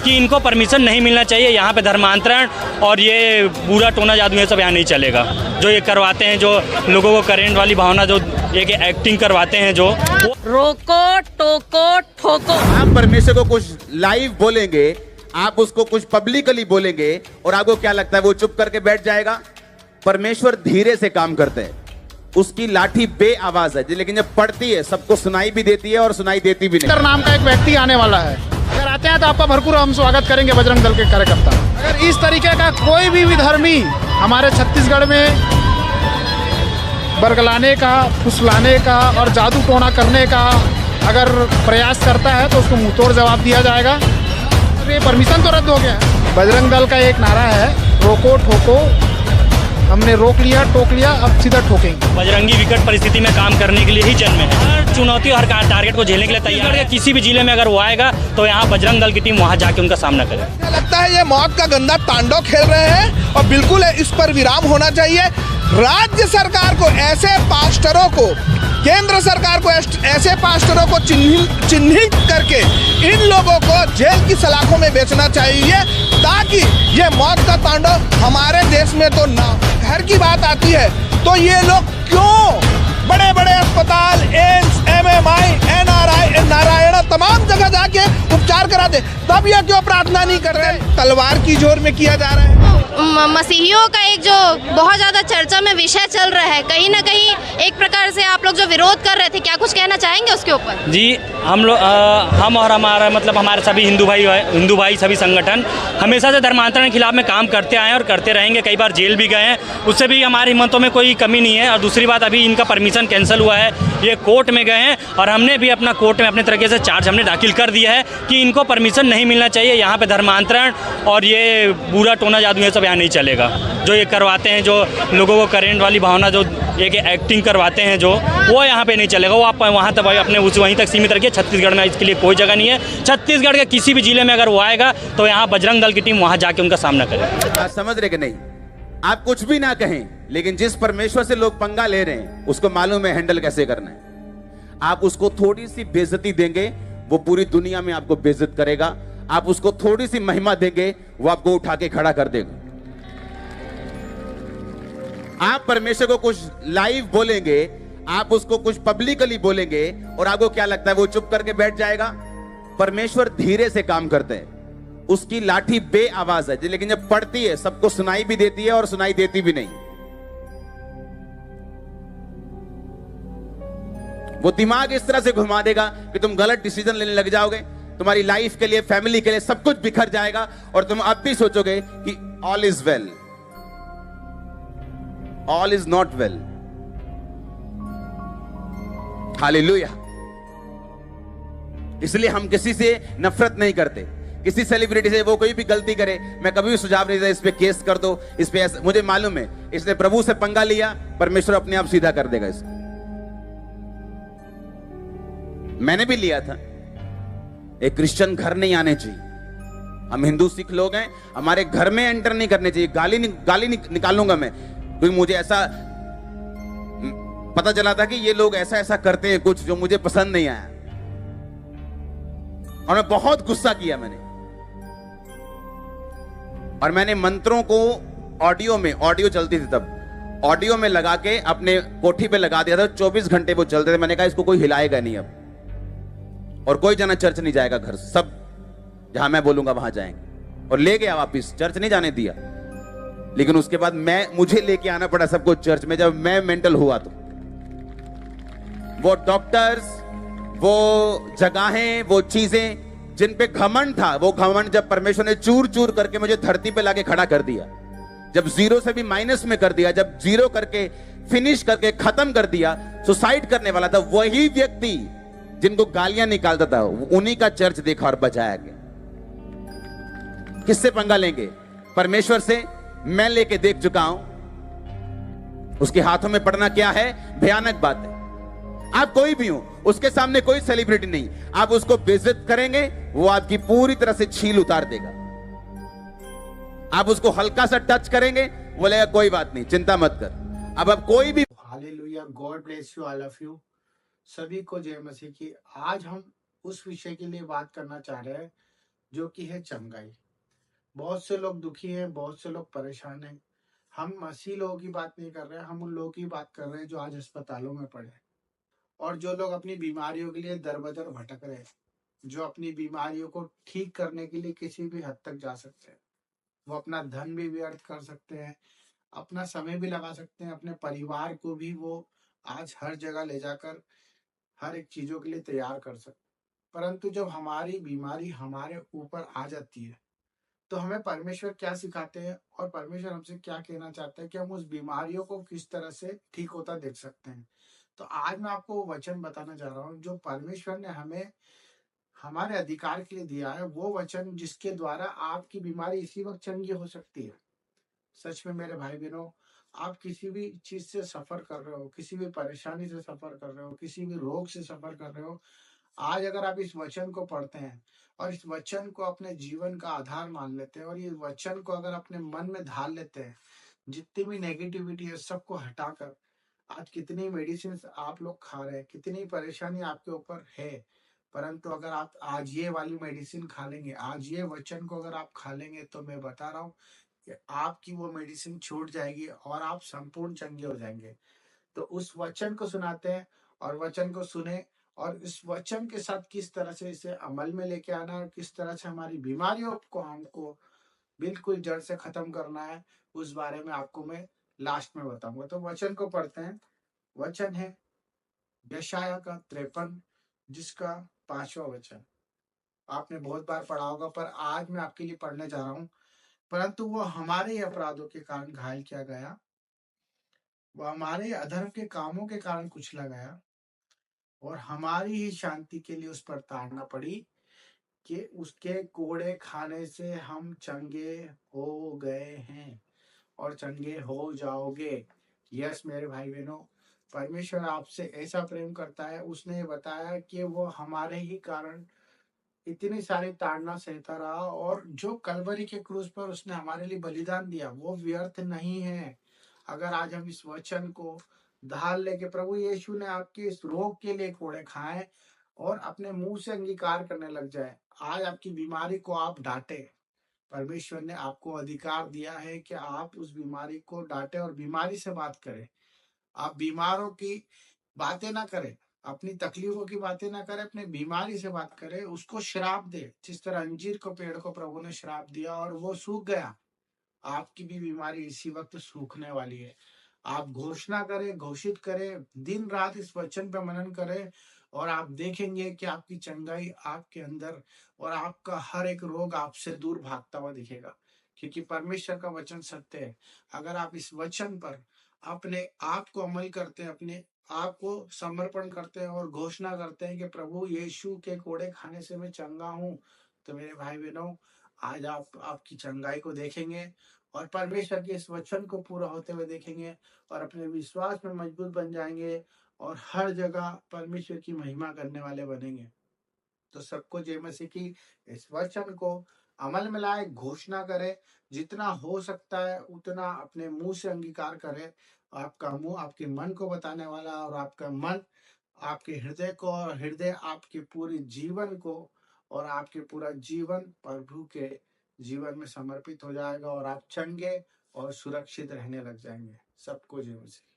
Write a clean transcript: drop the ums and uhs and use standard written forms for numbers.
कि इनको परमिशन नहीं मिलना चाहिए। यहाँ पे धर्मांतरण और ये बुरा टोना जादू ये सब यहाँ नहीं चलेगा। जो ये करवाते हैं, जो लोगों को करेंट वाली भावना, जो एक एक्टिंग करवाते हैं, जो रोको टोको ठोको। आप परमेश्वर को कुछ लाइव बोलेंगे, आप उसको कुछ पब्लिकली बोलेंगे और आपको क्या लगता है वो चुप करके बैठ जाएगा? परमेश्वर धीरे से काम करते हैं, उसकी लाठी बे आवाज है, लेकिन जब पड़ती है सबको सुनाई भी देती है और सुनाई देती भी नहीं। नाम का एक व्यक्ति आने वाला है, अगर आते हैं तो आपका भरपूर हम स्वागत करेंगे बजरंग दल के कार्यकर्ता। अगर इस तरीके का कोई भी विधर्मी हमारे छत्तीसगढ़ में बरगलाने का, फुसलाने का और जादू टोना करने का अगर प्रयास करता है तो उसको मुंहतोड़ जवाब दिया जाएगा। ये परमिशन तो रद्द हो गया है। बजरंग दल का एक नारा है, रोको ठोको। हमने रोक लिया, टोक लिया, अब सीधा ठोकेंगे। बजरंगी विकट परिस्थिति में काम करने के लिए ही जन्मे हैं। हर चुनौती, हर टारगेट को झेलने के लिए तैयार है। किसी भी जिले में अगर वो आएगा तो यहाँ बजरंग दल की टीम वहाँ जाके उनका सामना करे। लगता है ये मौत का गंदा तांडव खेल रहे हैं और बिल्कुल इस पर विराम होना चाहिए। राज्य सरकार को ऐसे पास्टरों को, केंद्र सरकार को ऐसे पास्टरों को चिन्हित करके इन लोगों को जेल की सलाखों में बेचना चाहिए, ताकि ये मौत का तांडव हमारे देश में तो ना। घर की बात आती है तो ये लोग क्यों बड़े बड़े अस्पताल, एम्स, MMI, NRI, नारायण तमाम जगह जाके उपचार कराते, तब ये क्यों प्रार्थना नहीं करते? तलवार की जोर में किया जा रहा है। मसीहियों का एक जो बहुत ज़्यादा चर्चा में विषय चल रहा है, कहीं ना कहीं एक प्रकार से आप लोग जो विरोध कर रहे थे, क्या कुछ कहना चाहेंगे उसके ऊपर? जी, हम और हमारा मतलब हमारे सभी हिंदू भाई सभी संगठन हमेशा से धर्मांतरण के खिलाफ में काम करते आए हैं और करते रहेंगे। कई बार जेल भी गए हैं, उससे भी हमारी हिम्मतों में कोई कमी नहीं है। और दूसरी बात, अभी इनका परमिशन कैंसिल हुआ है, ये कोर्ट में गए हैं और हमने भी अपना कोर्ट में अपने तरीके से चार्ज हमने दाखिल कर दिया है कि इनको परमिशन नहीं मिलना चाहिए। यहाँ पे धर्मांतरण और ये बुरा टोना जादू ये सब यहाँ नहीं चलेगा। जो ये करवाते हैं, जो लोगों को करेंट वाली भावना, जो एक एक्टिंग करवाते हैं, जो वो यहाँ पे नहीं चलेगा। वो आप वहाँ तक अपने वहीं तक सीमित रखिए। छत्तीसगढ़ में इसके लिए कोई जगह नहीं है। छत्तीसगढ़ के किसी भी जिले में अगर वो आएगा तो यहाँ बजरंग दल की टीम वहाँ जाके उनका सामना करे। आप समझ रहे कि नहीं? आप कुछ भी ना कहें, लेकिन जिस परमेश्वर से लोग पंगा ले रहे हैं उसको मालूम है हैंडल कैसे करना है। आप उसको थोड़ी सी बेइज्जती देंगे, वो पूरी दुनिया में आपको बेइज्जत करेगा। आप उसको थोड़ी सी महिमा देंगे, वो आपको उठा के खड़ा कर देगा। आप परमेश्वर को कुछ लाइव बोलेंगे, आप उसको कुछ पब्लिकली बोलेंगे और आपको क्या लगता है वो चुप करके बैठ जाएगा? परमेश्वर धीरे से काम करते हैं, उसकी लाठी बे आवाज है, लेकिन जब पड़ती है सबको सुनाई भी देती है और सुनाई देती भी नहीं। वो दिमाग इस तरह से घुमा देगा कि तुम गलत डिसीजन लेने लग जाओगे। तुम्हारी लाइफ के लिए, फैमिली के लिए सब कुछ बिखर जाएगा और तुम अब भी सोचोगे कि all is well. All is not well. Hallelujah. इसलिए हम किसी से नफरत नहीं करते, किसी सेलिब्रिटी से। वो कोई भी गलती करे, मैं कभी भी सुझाव नहीं देता इस पे केस कर दो, इस पे ऐसा। मुझे मालूम है इसने प्रभु से पंगा लिया, परमेश्वर अपने आप सीधा कर देगा इसको। मैंने भी लिया था। एक क्रिश्चियन घर नहीं आने चाहिए। हम हिंदू सिख लोग हैं, हमारे घर में एंटर नहीं करने चाहिए। गाली निकालूंगा मैं, क्योंकि मुझे ऐसा पता चला था कि ये लोग ऐसा ऐसा करते हैं कुछ जो मुझे पसंद नहीं आया और मैं बहुत गुस्सा किया मैंने। और मैंने मंत्रों को ऑडियो चलती थी तब, ऑडियो में लगा के अपने कोठी पे लगा दिया था। 24 घंटे वो चलते थे। मैंने कहा इसको कोई हिलाएगा नहीं अब, और कोई जना चर्च नहीं जाएगा घर, सब जहां मैं बोलूंगा वहां जाएंगे। और ले गया वापिस, चर्च नहीं जाने दिया। लेकिन उसके बाद मुझे लेके आना पड़ा सबको चर्च में, जब मैं मेंटल हुआ तो। वो डॉक्टर्स, वो जगहें, वो चीजें जिन पे घमंड था, वो घमंड जब परमेश्वर ने चूर चूर करके मुझे धरती पे लाके खड़ा कर दिया, जब जीरो से भी माइनस में कर दिया, जब जीरो करके फिनिश करके खत्म कर दिया, सुसाइड करने वाला था वही व्यक्ति जिनको गालियां निकालता था, उन्हीं का चर्च देखा और बचाया गया। किससे पंगा लेंगे? परमेश्वर से। मैं लेके देख चुका हूं, उसके हाथों में पड़ना क्या है, भयानक बात है। आप कोई भी हो, उसके सामने कोई सेलिब्रिटी नहीं, आप उसको बेइज्जत करेंगे, वो आपकी पूरी तरह से छील उतार देगा। आप उसको हल्का सा टच करेंगे, बोलेगा कोई बात नहीं, चिंता मत कर। अब कोई भी। Hallelujah, God bless you all of you. सभी को जय मसीह की। आज हम उस विषय के लिए बात करना चाह रहे हैं जो कि है चंगाई। बहुत से लोग दुखी हैं, बहुत से लोग परेशान हैं। हम ऐसी लोगों की बात नहीं कर रहे हैं, हम उन लोगों की बात कर रहे हैं जो आज अस्पतालों में पड़े हैं और जो लोग अपनी बीमारियों के लिए दर-बदर भटक रहे हैं, जो अपनी बीमारियों को ठीक करने के लिए किसी भी हद तक जा सकते हैं। वो अपना धन भी व्यर्थ कर सकते हैं, अपना समय भी लगा सकते हैं, अपने परिवार को भी वो आज हर जगह ले जाकर हर एक चीज़ों के लिए तैयार कर सकते हैं। परंतु जब हमारी बीमारी हमारे ऊपर आ जाती है, तो हमें परमेश्वर क्या सिखाते हैं और परमेश्वर हमसे क्या कहना चाहते हैं कि हम उस बीमारियों को किस तरह से ठीक होता देख सकते हैं। तो आज मैं आपको वो वचन बताना चाह रहा हूँ जो परमेश्वर ने हमें हमारे अधिकार के लिए दिया है, वो वचन जिसके द्वारा आपकी बीमारी इसी वक्त चंगी हो सकती है। सच में मेरे भाई बहनों, आप किसी भी चीज से सफर कर रहे हो, किसी भी परेशानी से सफर कर रहे हो, किसी भी रोग से सफर कर रहे हो, आज अगर आप इस वचन को पढ़ते हैं और इस वचन को अपने जीवन का आधार मान लेते हैं और ये वचन को अगर अपने मन में ढाल लेते हैं, जितनी भी नेगेटिविटी है सबको हटाकर, आज कितनी मेडिसिन आप लोग खा रहे हैं, कितनी परेशानी आपके ऊपर है, परंतु अगर आप आज ये वाली मेडिसिन खा लेंगे, आज ये वचन को अगर आप खा लेंगे, तो मैं बता रहा हूँ कि आपकी वो मेडिसिन छूट जाएगी और आप संपूर्ण चंगे हो जाएंगे। तो उस वचन को सुनाते हैं और वचन को सुने और इस वचन के साथ किस तरह से इसे अमल में लेके आना है और किस तरह से हमारी बीमारियों को हमको बिल्कुल जड़ से खत्म करना है, उस बारे में आपको मैं लास्ट में बताऊंगा। तो वचन को पढ़ते हैं। वचन है यशायाह का 53 जिसका 5वां वचन। आपने बहुत बार पढ़ा होगा पर आज मैं आपके लिए पढ़ने जा रहा हूँ। परंतु वो हमारे ही अपराधों के कारण घायल किया गया, वो हमारे अधर्म के कामों के कारण कुचला गया और हमारी ही शांति के लिए उस पर ताड़ना पड़ी कि उसके कोड़े खाने से हम चंगे हो गए हैं और चंगे हो जाओगे। यस मेरे भाई बहनों, परमेश्वर आपसे ऐसा प्रेम करता है, उसने बताया कि वो हमारे ही कारण इतनी सारी ताड़ना सहता रहा और जो कलवरी के क्रूस पर उसने हमारे लिए बलिदान दिया वो व्यर्थ नहीं है। अगर आज हम इस वचन को ढाल ले के प्रभु यीशु ने आपके इस रोग के लिए कोड़े खाए और अपने मुंह से अंगीकार करने लग जाए, आज आपकी बीमारी को आप डांटे। परमेश्वर ने आपको अधिकार दिया है कि आप उस बीमारी को डांटे और बीमारी से बात करें। आप बीमारों की बातें ना करें, अपनी तकलीफों की बातें ना करें, अपनी बीमारी से बात करें, उसको श्राप दे। जिस तरह अंजीर को पेड़ को प्रभु ने श्राप दिया और वो सूख गया, आपकी भी बीमारी इसी वक्त सूखने वाली है। आप घोषणा करें, घोषित करें, दिन रात इस वचन पे मनन करें और आप देखेंगे कि आपकी चंगाई आपके अंदर और आपका हर एक रोग आपसे दूर भागता हुआ दिखेगा, क्योंकि परमेश्वर का वचन सत्य है। अगर आप इस वचन पर अपने आप को अमल करते हैं, अपने आप को समर्पण करते हैं और घोषणा करते हैं कि प्रभु यीशु के कोड़े खाने से मैं चंगा हूँ, तो मेरे भाई बहनों आज आप आपकी चंगाई को देखेंगे और परमेश्वर के इस वचन को पूरा होते हुए देखेंगे और अपने विश्वास में मजबूत बन जाएंगे और हर जगह परमेश्वर की महिमा करने वाले बनेंगे। तो सबको जय मसीह की। इस वचन को अमल में लाए, घोषणा करे, जितना हो सकता है उतना अपने मुंह से अंगीकार करे। आपका मुंह आपके मन को बताने वाला और आपका मन आपके हृदय को और हृदय आपके पूरे जीवन को और आपके पूरा जीवन प्रभु के जीवन में समर्पित हो जाएगा और आप चंगे और सुरक्षित रहने लग जाएंगे। सबको जय मसीह।